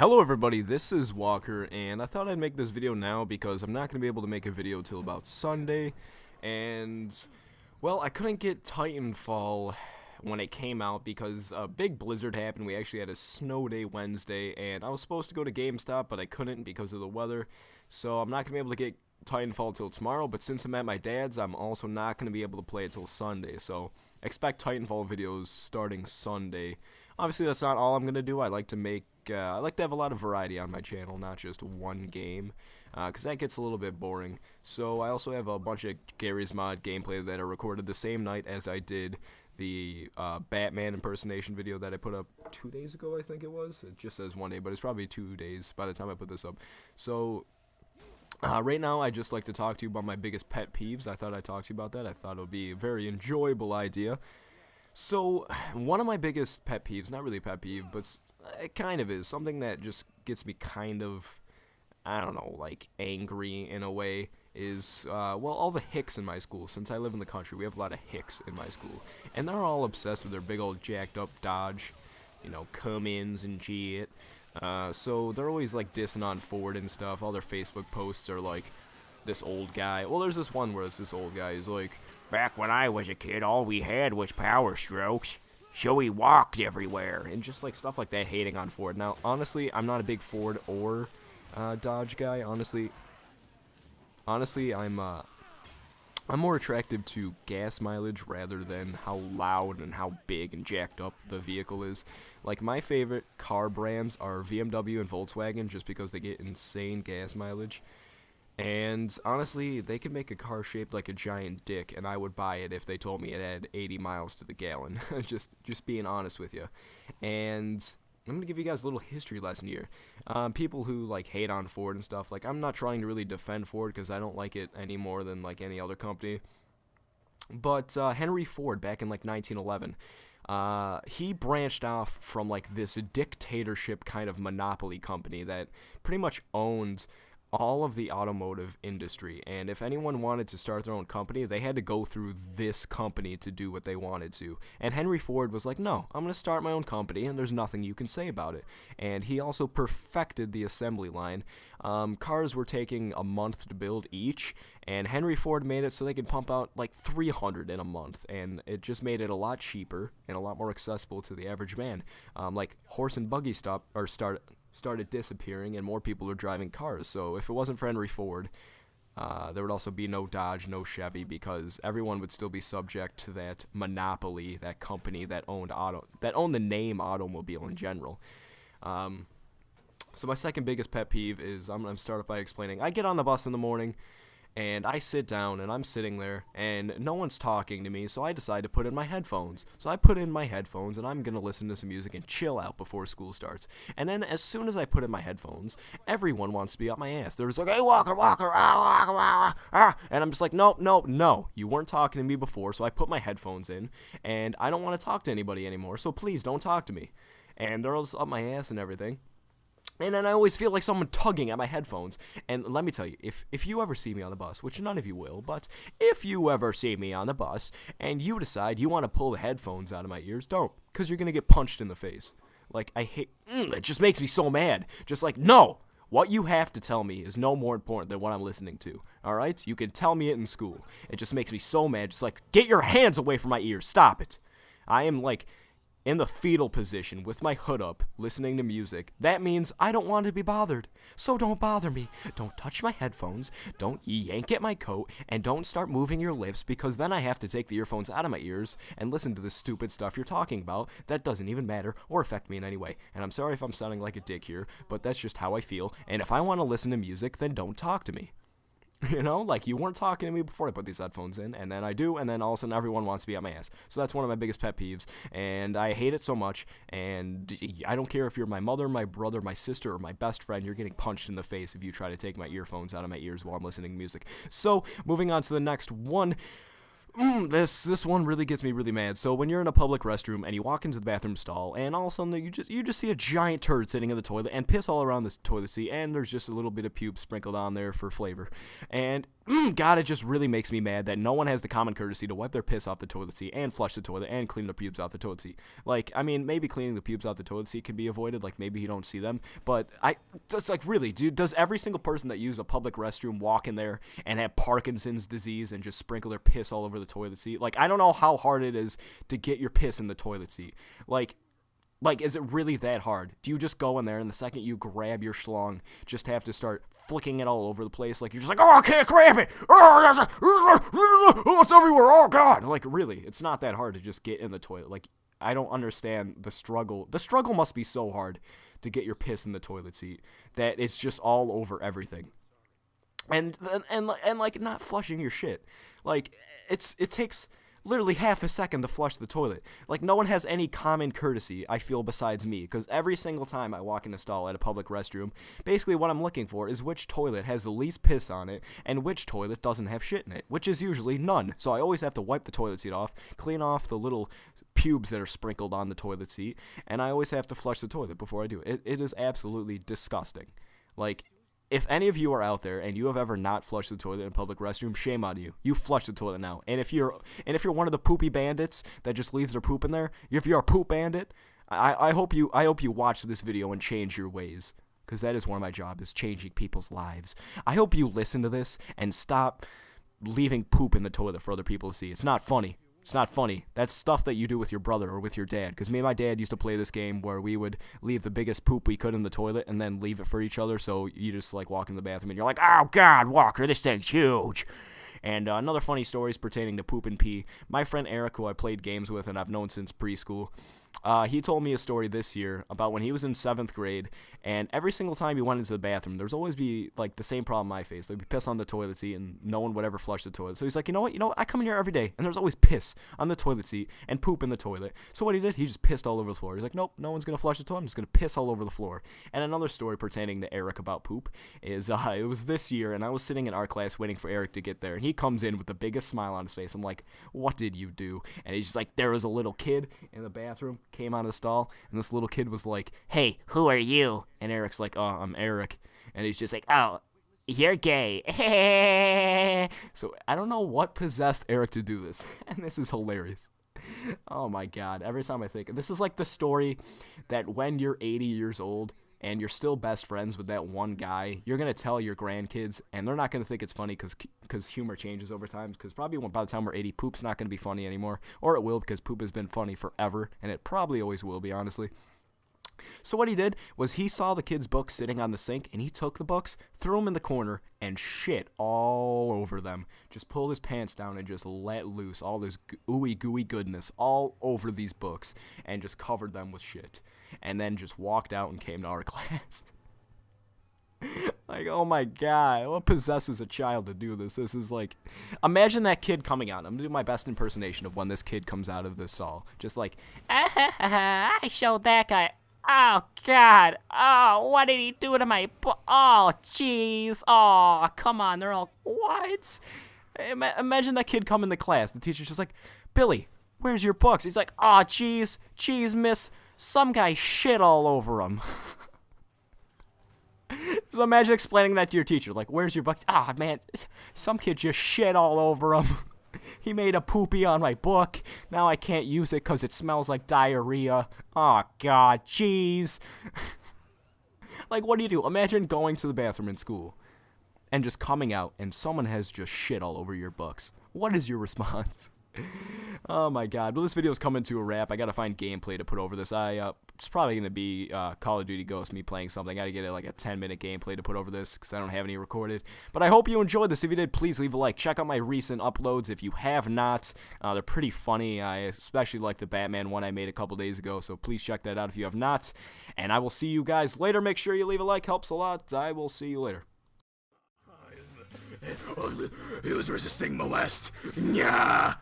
Hello everybody, this is Walker, and I thought I'd make this video now because I'm not going to be able to make a video till about Sunday, and, well, I couldn't get Titanfall when it came out because a big blizzard happened. We actually had a snow day Wednesday, and I was supposed to go to GameStop, but I couldn't because of the weather, so I'm not going to be able to get Titanfall till tomorrow, but since I'm at my dad's, I'm also not going to be able to play it till Sunday, so expect Titanfall videos starting Sunday. Obviously, that's not all I'm going to do. I like to have a lot of variety on my channel, not just one game, because that gets a little bit boring. So I also have a bunch of Gary's Mod gameplay that I recorded the same night as I did the Batman impersonation video that I put up 2 days ago, I think it was. It just says 1 day, but it's probably 2 days by the time I put this up. So right now, I just like to talk to you about my biggest pet peeves. I thought I'd talk to you about that. I thought it would be a very enjoyable idea. So, one of my biggest pet peeves, not really a pet peeve, but it kind of is, something that just gets me kind of, I don't know, like, angry in a way, is, well, all the hicks in my school. Since I live in the country, we have a lot of hicks in my school, and they're all obsessed with their big old jacked up Dodge, you know, Cummins and shit. So they're always, like, dissing on Ford and stuff. All their Facebook posts are, like, this old guy. Well, there's this one where it's this old guy. He's like, "Back when I was a kid, all we had was Power Strokes, so we walked everywhere," and just like stuff like that, hating on Ford. Now, honestly, I'm not a big Ford or Dodge guy. Honestly, I'm more attracted to gas mileage rather than how loud and how big and jacked up the vehicle is. Like, my favorite car brands are BMW and Volkswagen, just because they get insane gas mileage. And honestly, they could make a car shaped like a giant dick, and I would buy it if they told me it had 80 miles to the gallon. just being honest with you. And I'm gonna give you guys a little history lesson here. People who like hate on Ford and stuff, like, I'm not trying to really defend Ford because I don't like it any more than like any other company. But Henry Ford, back in like 1911. He branched off from like this dictatorship kind of monopoly company that pretty much owned all of the automotive industry, and if anyone wanted to start their own company, they had to go through this company to do what they wanted to. And Henry Ford was like, no, I'm going to start my own company, and there's nothing you can say about it. And he also perfected the assembly line. Cars were taking a month to build each, and Henry Ford made it so they could pump out like 300 in a month, and it just made it a lot cheaper and a lot more accessible to the average man. Like, horse and buggy started disappearing, and more people are driving cars. So if it wasn't for Henry Ford, there would also be no Dodge, no Chevy, because everyone would still be subject to that monopoly, that company that owned the name automobile in general. So my second biggest pet peeve is, I'm going to start off by explaining, I get on the bus in the morning, and I sit down, and I'm sitting there, and no one's talking to me, so I decide to put in my headphones. So I put in my headphones, and I'm going to listen to some music and chill out before school starts. And then as soon as I put in my headphones, everyone wants to be up my ass. They're just like, "Hey, Walker, Walker, Walker, Walker, ah." And I'm just like, no, you weren't talking to me before, so I put my headphones in, and I don't want to talk to anybody anymore, so please don't talk to me. And they're all just up my ass and everything. And then I always feel like someone tugging at my headphones. And let me tell you, if you ever see me on the bus, which none of you will, but if you ever see me on the bus and you decide you want to pull the headphones out of my ears, don't, because you're going to get punched in the face. Like, I hate, it just makes me so mad. Just like, no, what you have to tell me is no more important than what I'm listening to, all right? You can tell me it in school. It just makes me so mad. Just like, get your hands away from my ears. Stop it. I am like in the fetal position with my hood up, listening to music. That means I don't want to be bothered. So don't bother me. Don't touch my headphones. Don't yank at my coat. And don't start moving your lips, because then I have to take the earphones out of my ears and listen to the stupid stuff you're talking about that doesn't even matter or affect me in any way. And I'm sorry if I'm sounding like a dick here, but that's just how I feel. And if I want to listen to music, then don't talk to me. You know, like, you weren't talking to me before I put these headphones in, and then I do, and then all of a sudden everyone wants to be on my ass. So that's one of my biggest pet peeves, and I hate it so much, and I don't care if you're my mother, my brother, my sister, or my best friend, you're getting punched in the face if you try to take my earphones out of my ears while I'm listening to music. So, moving on to the next one. This one really gets me really mad. So when you're in a public restroom and you walk into the bathroom stall, and all of a sudden you just see a giant turd sitting in the toilet and piss all around this toilet seat, and there's just a little bit of pube sprinkled on there for flavor. And God, it just really makes me mad that no one has the common courtesy to wipe their piss off the toilet seat and flush the toilet and clean their pubes off the toilet seat. Like, I mean, maybe cleaning the pubes off the toilet seat can be avoided. Like, maybe you don't see them. But just like, really, dude, does every single person that use a public restroom walk in there and have Parkinson's disease and just sprinkle their piss all over the toilet seat? Like, I don't know how hard it is to get your piss in the toilet seat. Like, is it really that hard? Do you just go in there and the second you grab your schlong, just have to start flicking it all over the place? Like, you're just like, oh, I can't grab it. Oh, it's everywhere. Oh, God. Like, really, it's not that hard to just get in the toilet. Like, I don't understand the struggle. The struggle must be so hard to get your piss in the toilet seat that it's just all over everything. And like, not flushing your shit. Like, it takes literally half a second to flush the toilet. Like, no one has any common courtesy, I feel, besides me, because every single time I walk in a stall at a public restroom, basically what I'm looking for is which toilet has the least piss on it and which toilet doesn't have shit in it, which is usually none. So I always have to wipe the toilet seat off, clean off the little pubes that are sprinkled on the toilet seat, and I always have to flush the toilet before I do it. It is absolutely disgusting. Like, if any of you are out there and you have ever not flushed the toilet in a public restroom, shame on you. You flush the toilet now. And if you're one of the poopy bandits that just leaves their poop in there, if you're a poop bandit, I hope you watch this video and change your ways, because that is one of my jobs, is changing people's lives. I hope you listen to this and stop leaving poop in the toilet for other people to see. It's not funny. It's not funny. That's stuff that you do with your brother or with your dad. Because me and my dad used to play this game where we would leave the biggest poop we could in the toilet and then leave it for each other. So you just like walk in the bathroom and you're like, oh God, Walker, this thing's huge. And another funny story is pertaining to poop and pee. My friend Eric, who I played games with and I've known since preschool, he told me a story this year about when he was in 7th grade, and every single time he went into the bathroom, there's always be like the same problem I faced. There'd be piss on the toilet seat, and no one would ever flush the toilet. So he's like, you know what? I come in here every day, and there's always piss on the toilet seat and poop in the toilet. So what he did, he just pissed all over the floor. He's like, nope, no one's gonna flush the toilet. I'm just gonna piss all over the floor. And another story pertaining to Eric about poop is it was this year, and I was sitting in art class waiting for Eric to get there, and he comes in with the biggest smile on his face. I'm like, what did you do? And he's just like, there was a little kid in the bathroom, came out of the stall, and this little kid was like, hey, who are you? And Eric's like, oh, I'm Eric. And he's just like, oh, you're gay. So I don't know what possessed Eric to do this, and this is hilarious. Oh my God, every time I think, this is like the story that when you're 80 years old and you're still best friends with that one guy, you're going to tell your grandkids, and they're not going to think it's funny because humor changes over time, because probably by the time we're 80, poop's not going to be funny anymore, or it will, because poop has been funny forever, and it probably always will be, honestly. So what he did was he saw the kid's books sitting on the sink, and he took the books, threw them in the corner, and shit all over them. Just pulled his pants down and just let loose all this ooey gooey goodness all over these books, and just covered them with shit. And then just walked out and came to our class. Like, oh my God, what possesses a child to do this? This is like, imagine that kid coming out. I'm gonna do my best impersonation of when this kid comes out of this stall. Just like, I showed that guy. Oh God, oh, what did he do to my book? Oh jeez, oh, come on, they're all, what? Imagine that kid coming to class. The teacher's just like, Billy, where's your books? He's like, oh jeez, miss, some guy shit all over him. So imagine explaining that to your teacher, like, where's your books? Ah, man, some kid just shit all over him. He made a poopy on my book. Now I can't use it because it smells like diarrhea. Oh, God, jeez. Like, what do? Imagine going to the bathroom in school and just coming out and someone has just shit all over your books. What is your response? Oh my God. Well, this video is coming to a wrap. I gotta find gameplay to put over this. It's probably gonna be Call of Duty Ghost, me playing something. I gotta get like a 10-minute gameplay to put over this because I don't have any recorded. But I hope you enjoyed this. If you did, please leave a like. Check out my recent uploads if you have not. They're pretty funny. I especially like the Batman one I made a couple days ago, so please check that out if you have not. And I will see you guys later. Make sure you leave a like. Helps a lot. I will see you later. He was resisting molest. Yeah.